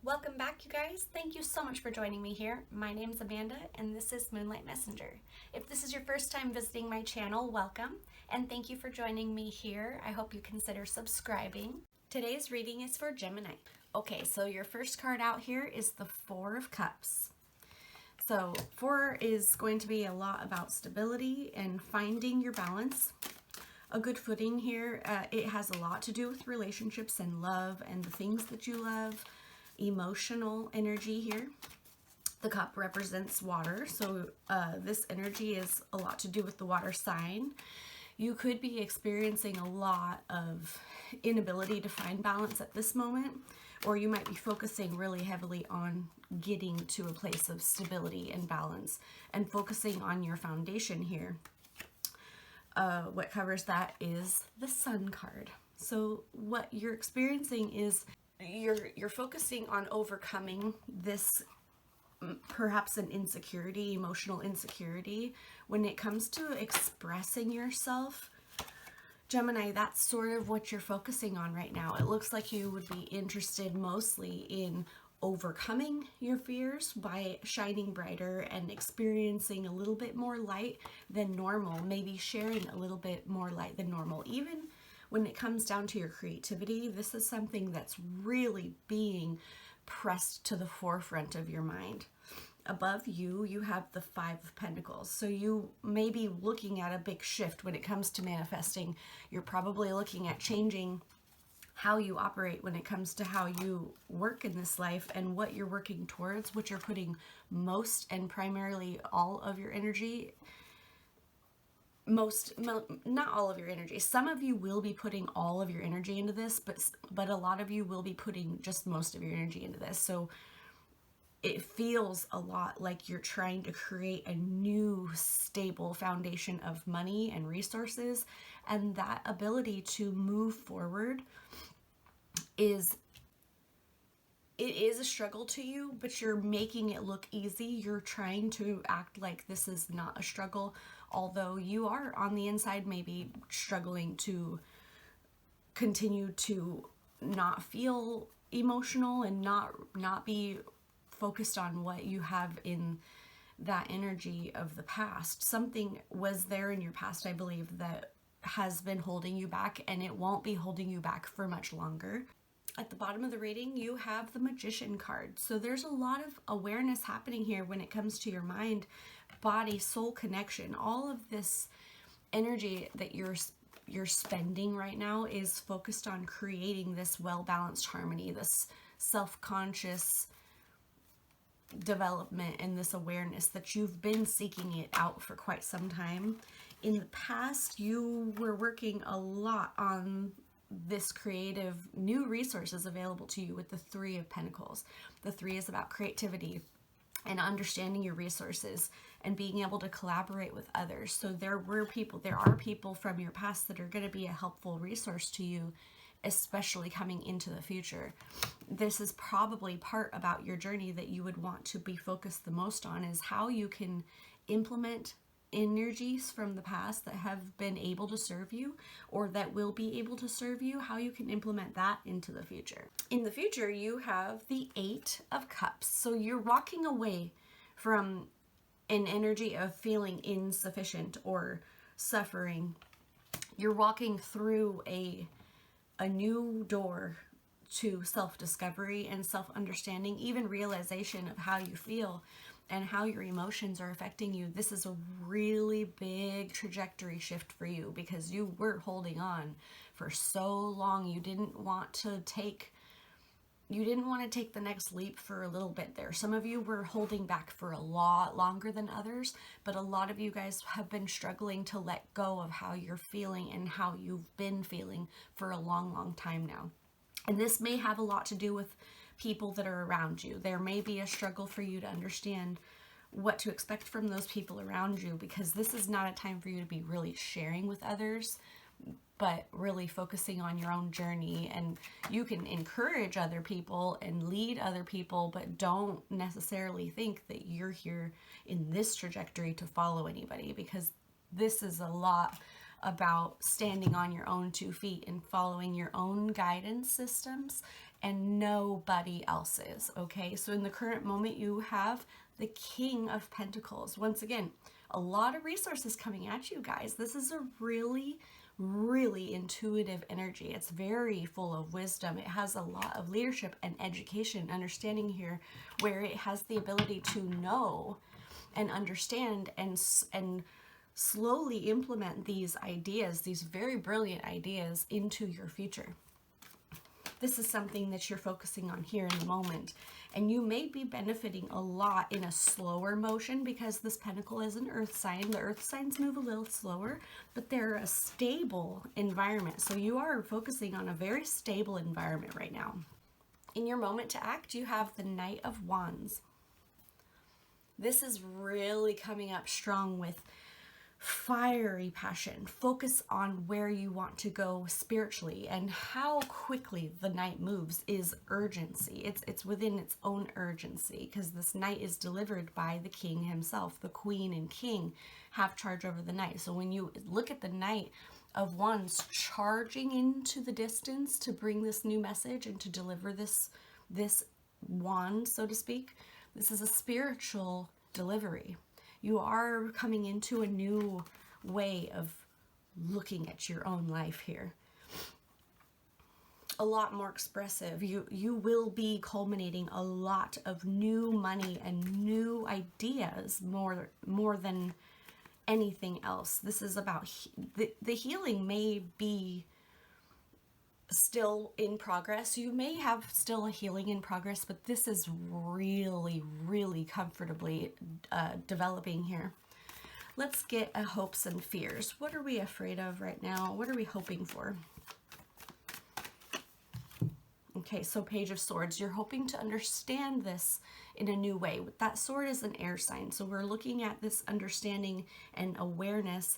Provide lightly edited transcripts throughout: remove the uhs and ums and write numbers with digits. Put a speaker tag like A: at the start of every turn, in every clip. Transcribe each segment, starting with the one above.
A: Welcome back, you guys. Thank you so much for joining me here. My name's Amanda, and this is Moonlight Messenger. If this is your first time visiting my channel, welcome, and thank you for joining me here. I hope you consider subscribing. Today's reading is for Gemini. Okay, so your first card out here is the Four of Cups. So 4 is going to be a lot about stability and finding your balance. A good footing here. It has a lot to do with relationships and love and the things that you love. Emotional energy here. The cup represents water, so this energy is a lot to do with the water sign. You could be experiencing a lot of inability to find balance at this moment, or you might be focusing really heavily on getting to a place of stability and balance and focusing on your foundation here. What covers that is the Sun card. So what you're experiencing is you're focusing on overcoming this perhaps an insecurity, emotional insecurity. When it comes to expressing yourself, Gemini, that's sort of what you're focusing on right now. It looks like you would be interested mostly in overcoming your fears by shining brighter and experiencing a little bit more light than normal, maybe sharing a little bit more light than normal. Even when it comes down to your creativity, this is something that's really being pressed to the forefront of your mind. Above you, you have the Five of Pentacles. So you may be looking at a big shift when it comes to manifesting. You're probably looking at changing how you operate when it comes to how you work in this life and what you're working towards, what you're putting most and primarily all of your energy. Not all of your energy. Some of you will be putting all of your energy into this, but a lot of you will be putting just most of your energy into this. So it feels a lot like you're trying to create a new stable foundation of money and resources, and that ability to move forward is a struggle to you, but you're making it look easy. You're trying to act like this is not a struggle, although you are on the inside maybe struggling to continue to not feel emotional and not be focused on what you have in that energy of the past. Something was there in your past, I believe, that has been holding you back, and it won't be holding you back for much longer. At the bottom of the reading, you have the Magician card. So there's a lot of awareness happening here when it comes to your mind, body, soul connection. All of this energy that you're spending right now is focused on creating this well-balanced harmony, this self-conscious development, and this awareness that you've been seeking it out for quite some time. In the past, you were working a lot on this creative new resources available to you with the Three of Pentacles. The 3 is about creativity and understanding your resources and being able to collaborate with others. So there are people from your past that are going to be a helpful resource to you, especially coming into the future. This is probably part about your journey that you would want to be focused the most on, is how you can implement energies from the past that have been able to serve you or that will be able to serve you, how you can implement that into the future. In the future, you have the 8 of Cups. So you're walking away from an energy of feeling insufficient or suffering. You're walking through a new door to self-discovery and self-understanding, even realization of how you feel and how your emotions are affecting you. This is a really big trajectory shift for you because you were holding on for so long. You didn't want to take the next leap for a little bit there. Some of you were holding back for a lot longer than others, but a lot of you guys have been struggling to let go of how you're feeling and how you've been feeling for a long, long time now. And this may have a lot to do with people that are around you. There may be a struggle for you to understand what to expect from those people around you, because this is not a time for you to be really sharing with others, but really focusing on your own journey. And you can encourage other people and lead other people, but don't necessarily think that you're here in this trajectory to follow anybody, because this is a lot about standing on your own 2 feet and following your own guidance systems and nobody else is, okay? So in the current moment, you have the King of Pentacles. Once again, a lot of resources coming at you guys. This is a really, really intuitive energy. It's very full of wisdom. It has a lot of leadership and education, understanding here, where it has the ability to know and understand and slowly implement these ideas, these very brilliant ideas, into your future. This is something that you're focusing on here in the moment, and you may be benefiting a lot in a slower motion because this pentacle is an earth sign. The earth signs move a little slower, but they're a stable environment. So you are focusing on a very stable environment right now. In your moment to act, you have the Knight of Wands. This is really coming up strong with fiery passion. Focus on where you want to go spiritually, and how quickly the Knight moves is urgency. It's within its own urgency, because this Knight is delivered by the King himself. The Queen and King have charge over the Knight. So when you look at the Knight of Wands charging into the distance to bring this new message and to deliver this wand, so to speak, this is a spiritual delivery. You are coming into a new way of looking at your own life here. A lot more expressive. You will be culminating a lot of new money and new ideas more than anything else. This is about the healing may be still in progress. You may have still a healing in progress, but this is really, really comfortably developing here. Let's get a hopes and fears. What are we afraid of right now? What are we hoping for? Okay, so Page of Swords. You're hoping to understand this in a new way. That sword is an air sign, so we're looking at this understanding and awareness,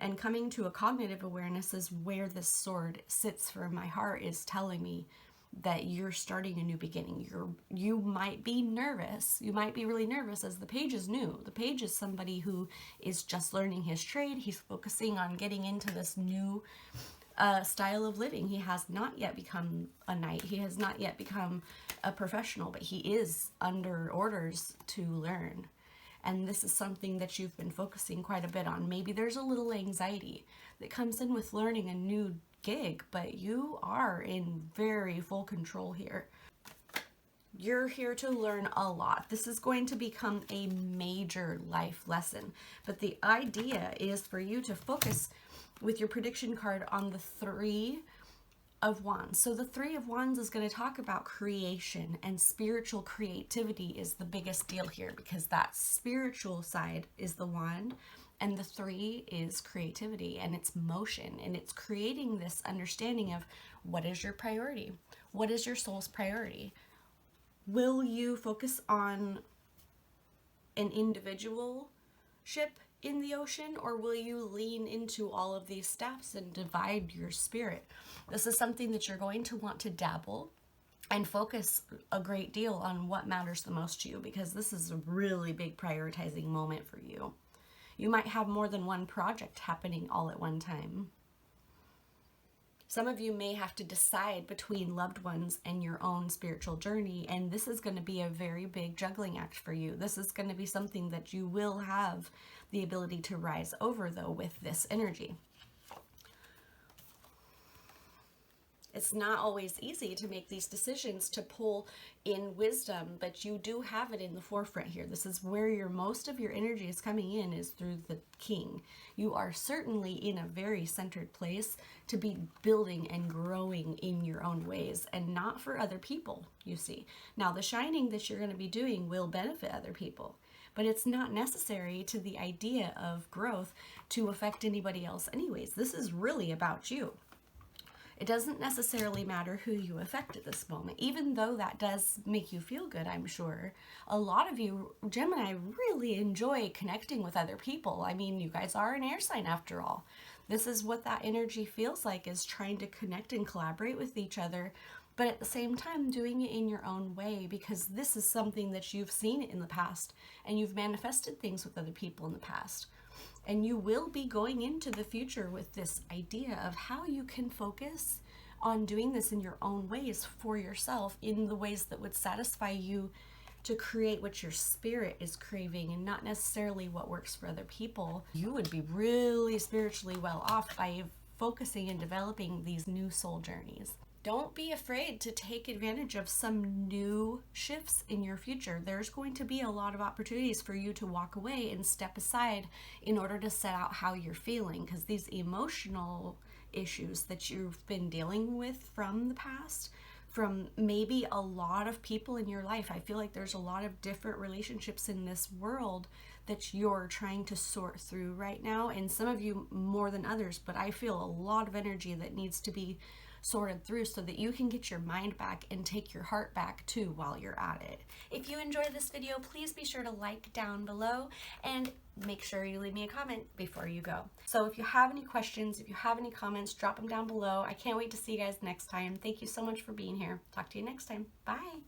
A: and coming to a cognitive awareness is where this sword sits for my heart, is telling me that you're starting a new beginning. You might be nervous. You might be really nervous, as the Page is new. The Page is somebody who is just learning his trade. He's focusing on getting into this new style of living. He has not yet become a knight. He has not yet become a professional, but he is under orders to learn. And this is something that you've been focusing quite a bit on. Maybe there's a little anxiety that comes in with learning a new gig, but you are in very full control here. You're here to learn a lot. This is going to become a major life lesson. But the idea is for you to focus with your prediction card on the Three of Wands. So the Three of Wands is going to talk about creation, and spiritual creativity is the biggest deal here, because that spiritual side is the wand, and the three is creativity, and it's motion, and it's creating this understanding of what is your priority? What is your soul's priority? Will you focus on an individualship in the ocean, or will you lean into all of these steps and divide your spirit? This is something that you're going to want to dabble and focus a great deal on what matters the most to you, because this is a really big prioritizing moment for you. You might have more than one project happening all at one time. Some of you may have to decide between loved ones and your own spiritual journey, and this is going to be a very big juggling act for you. This is going to be something that you will have the ability to rise over, though, with this energy. It's not always easy to make these decisions, to pull in wisdom, but you do have it in the forefront here. This is where most of your energy is coming in, is through the King. You are certainly in a very centered place to be building and growing in your own ways, and not for other people, you see. Now, the shining that you're going to be doing will benefit other people, but it's not necessary to the idea of growth to affect anybody else anyways. This is really about you. It doesn't necessarily matter who you affect at this moment, even though that does make you feel good, I'm sure. A lot of you, Gemini, really enjoy connecting with other people. I mean, you guys are an air sign after all. This is what that energy feels like, is trying to connect and collaborate with each other, but at the same time doing it in your own way, because this is something that you've seen in the past, and you've manifested things with other people in the past. And you will be going into the future with this idea of how you can focus on doing this in your own ways for yourself, in the ways that would satisfy you, to create what your spirit is craving and not necessarily what works for other people, you would be really spiritually well off by focusing and developing these new soul journeys. Don't be afraid to take advantage of some new shifts in your future. There's going to be a lot of opportunities for you to walk away and step aside in order to set out how you're feeling, because these emotional issues that you've been dealing with from the past, from maybe a lot of people in your life. I feel like there's a lot of different relationships in this world that you're trying to sort through right now, and some of you more than others, but I feel a lot of energy that needs to be sorted through so that you can get your mind back and take your heart back too while you're at it. If you enjoyed this video, please be sure to like down below and make sure you leave me a comment before you go. So if you have any questions, if you have any comments, drop them down below. I can't wait to see you guys next time. Thank you so much for being here. Talk to you next time. Bye.